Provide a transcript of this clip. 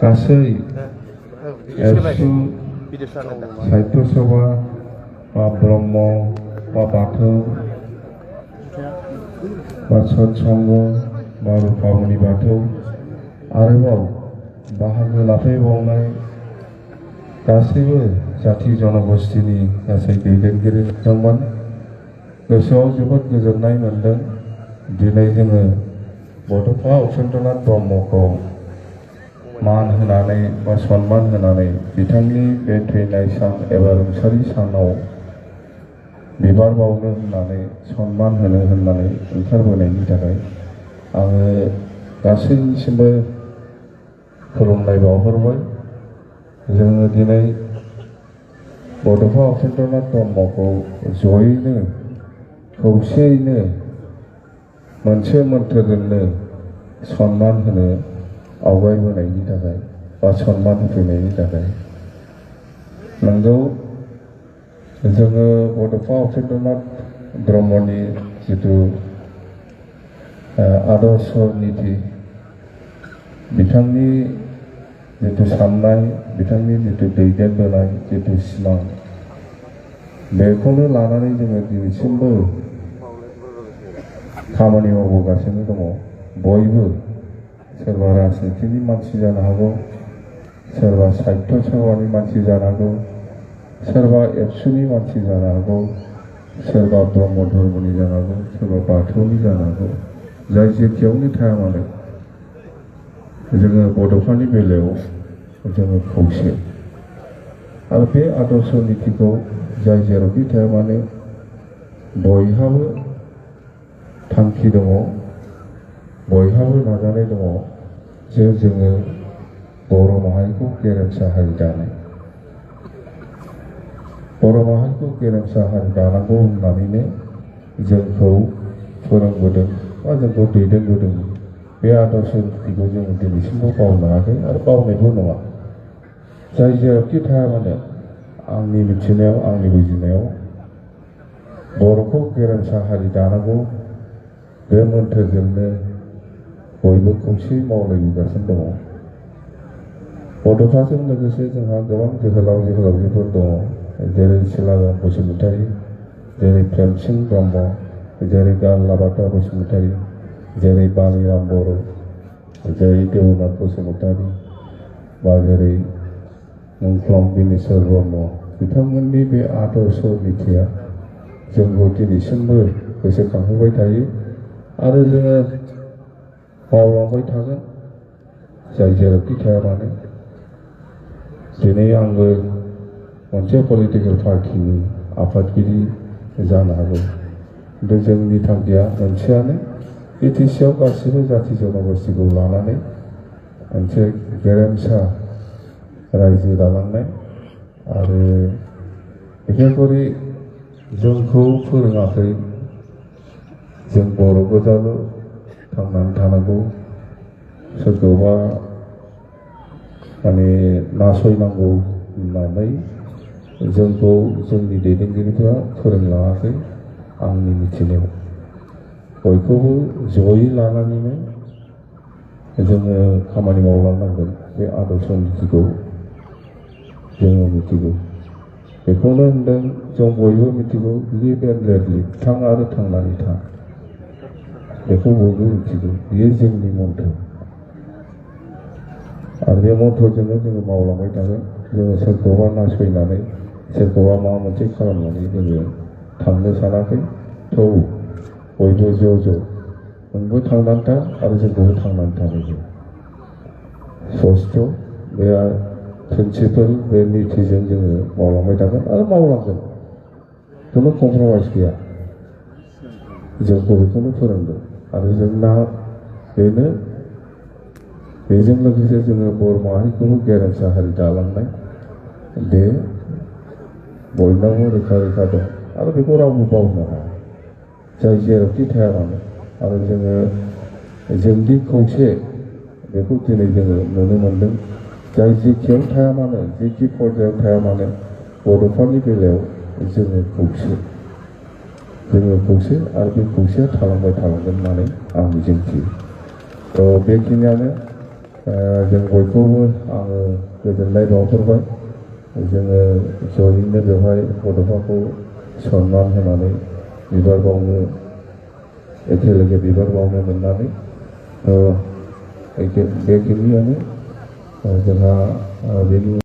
गासै एबसु साहित्य सभा बा ब्रह्म बा बाथौ बा सत्संग बा रुफामणि बाथौ आरोबाव बाहागो लाफैबावनाय गासैबो जाथि जनगोष्ठीनि गासै दैदेनगिरि बिथांमोन गोसोआव जोबोद गोजोननाय मोनदों। दिनै जोङो बड'फा उपेन्द्रनाथ ब्रह्मखौ मान होनानै बा सन्मान होनानै बिथांनि बे थैनाय सान एबा रुंसारि सानाव बिबार बावनो होननानै सन्मान होनो होननानै ओंखारबोनायनि थाखाय आङो गासैनिसिमबो खुलुमनाय बावहरबाय। जोङो दिनै बड'फा उपेन्द्रनाथ ब्रह्मखौ जयैनो खौसेयैनो मोनसे मोन्थोरजोंनो सन्मान होनो आवगायबोनायनि थाखाय बा सन्मान होफैनायनि थाखाय नंगौ जोङो बड'फा उपेन्द्रनाथ ब्रह्मनि जिथु आदर्श नीति बिथांनि जिथु साननाय बिथांनि जिथु दैदेनबोनाय जिथु सिमां बेखौनो लानानै जोङो दिनैसिमबो खामानि मावबोगासिनो दङ। बयबो सोरबा राजनितिनि मानसि जानो हागौ, सोरबा साहित्य सभानि मानसि जानो हागौ, सोरबा एबसुनि मानसि जानो हागौ, सोरबा ब्रह्म धर्मनि जानो हागौ, सोरबा बाथौनि जानो हागौ। जाय जेखियावनो थाया मानो जोङो बड'फानि बेलायाव जोङो खौसे आरो बे आदर्श नीतिखौ जाय जेरावखि थाया मानो बयहाबो थांखि दङ, बयहाबो नाजानाय दङ जे जोङो बर' माहारिखौ गेरेमसा हारि दानाय, बर' माहारिखौ गेरेमसा हारि दानांगौ होननानैनो जोंखौ फोरोंबोदों बा जोंखौ दैदेनबोदों। बे आदर्श नीतिखौ जों दिनैसिमबो बावनो हायाखै आरो बावनायबो नङा। जाय जेरावखि थाया मानो आंनि मिथिनायाव आंनि बुजिनायाव बर'खौ गेरेमसा हारि दानांगौ बे मोन्थोरजोंनो बयबो खौसेयै मावलायबोगासिनो दङ। बड'फाजों लोगोसे जोंहा गोबां जोहोलाव जोहोलावजोफोर दङ, जेरै सिलाराम बसुमतारी, जेरै प्रेमसिं ब्रह्म, जेरै गारलाबाथा बसुमतारी, जेरै बालिराम बर', जेरै देवनाथ बसुमतारी बा जेरै मुंख्लं बिनेस्वर ब्रह्म बिथांमोननि बे आदर्श नीतिया जोंखौ दिनैसिमबो गोसोखांहोबाय थायो आरो जोङो मावलांबाय थागोन जाय जेरावखि थाया मानो। दिनै आंबो मोनसे पलिटिकेल पार्टिनि आफादगिरि जानो हागौ, खिन्थु जोंनि थांखिया मोनसेयानो बिटिसिआव गासिबो जाथि जनगोष्ठीखौ लानानै मोनसे गेरेमसा रायजो दालांनाय आरो बिखेखकरि जोंखौ फोरोङाखै जों बर' गोजाल' थांनानै थानांगौ, सोरखौबा माने नासयनांगौ होननानै जोंखौ जोंनि दैदेनगिरिफ्रा फोरोंलाङाखै। आंनि मिथिनायाव बयखौबो जयै लानानैनो जोङो खामानि मावलांनांगोन। बे आदर्श नीतिखौ जोङो मिथिगौ, बेखौनो होनदों जों बयबो मिथिगौ लिभ एन्ड लेट लिभ, थां आरो थांनानै था, बेखौ बयबो मिथिगौ। बेयो जोंनि मन्थ्र आरो बे मन्थ्रजोंनो जोङो मावलांबाय थागोन। जोङो सोरखौबा नासयनानै सोरखौबा माबा मोनसे खालामनानै जोङो थांनो सानाखै। थौ बयबो ज' ज' नोंबो थांनानै था आरो जोंखौबो थांनानै थानांगौ। स्पस्ट' बे प्रिन्सिपोल बे नीतिजों जोङो मावलांबाय थागोन आरो मावलांगोन, खुनु कमप्रमाइस गैया। जोंखौ बेखौनो फोरोंदों आरो जोंना बेनो बेजों लोगोसे जोङो बर' माहारिखौबो गेरेमसा हारि दालांनाय बे बयनावबो रोखा रोखा दं आरो बेखौ रावबो बावनो हाया जाय जेरावखि थाया मानो। आरो जोङो जोंनि खौसे बेखौ दिनै जोङो नुनो मोनदों। जाय जेखियाव थाया मानो, जेखि पर्यायाव थाया मानो बड'फानि बेलायाव जोङो खौसे आरो बे खौसेया थालांबाय थालांगोन होननानै आं मिजिंथियो। बेखिनियानो जों बयखौबो आङो गोजोननाय बावहरबाय जोङो जयैनो बेवहाय बड'फाखौ सनमान होनानै बिबार बावनो एखेलगे बिबार बावनो मोननानै बेखिनियानो जोंहा बेनि